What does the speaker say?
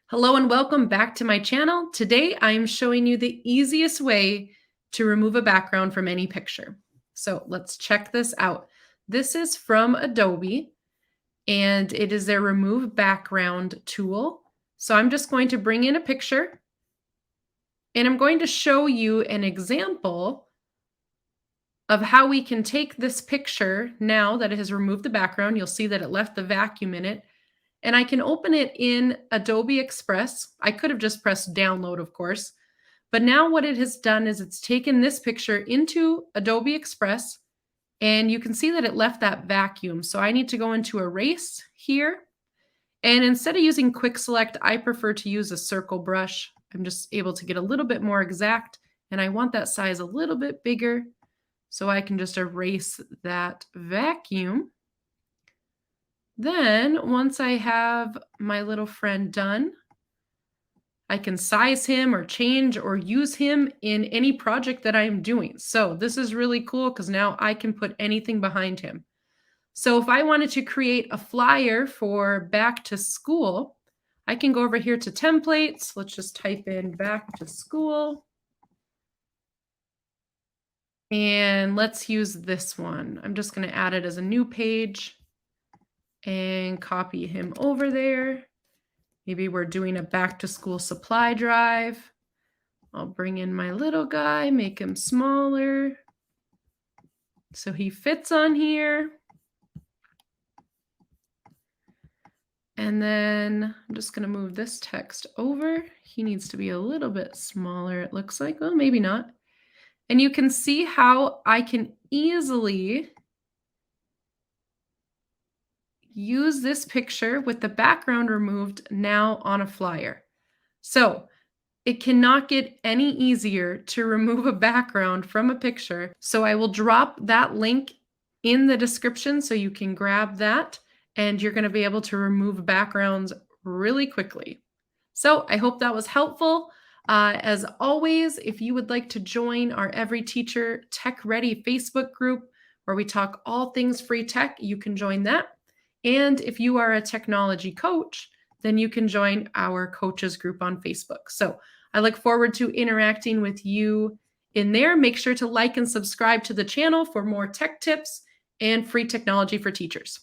Hello and welcome back to my channel. Today I'm showing you the easiest way to remove a background from any picture. So let's check this out. This is from Adobe and it is their remove background tool. So I'm just going to bring in a picture and I'm going to show you an example of how we can take this picture now that it has removed the background. You'll see that it left the vacuum in it. And I can open it in Adobe Express. I could have just pressed download, of course. But now what it has done is it's taken this picture into Adobe Express, and you can see that it left that vacuum. So I need to go into Erase here. And instead of using Quick Select, I prefer to use a circle brush. I'm just able to get a little bit more exact, and I want that size a little bit bigger. So I can just erase that vacuum. Then once I have my little friend done, I can size him or change or use him in any project that I'm doing. So this is really cool because now I can put anything behind him. So if I wanted to create a flyer for back to school, I can go over here to templates. Let's just type in back to school. And let's use this one. I'm just going to add it as a new page and copy him over there. Maybe we're doing a back to school supply drive. I'll bring in my little guy, make him smaller so he fits on here. And then I'm just going to move this text over. He needs to be a little bit smaller, it looks like. Well, maybe not. And you can see how I can easily use this picture with the background removed now on a flyer. So it cannot get any easier to remove a background from a picture. So I will drop that link in the description so you can grab that and you're going to be able to remove backgrounds really quickly. So I hope that was helpful. As always, if you would like to join our Every Teacher Tech Ready Facebook group where we talk all things free tech, you can join that. And if you are a technology coach, then you can join our coaches group on Facebook. So I look forward to interacting with you in there. Make sure to like and subscribe to the channel for more tech tips and free technology for teachers.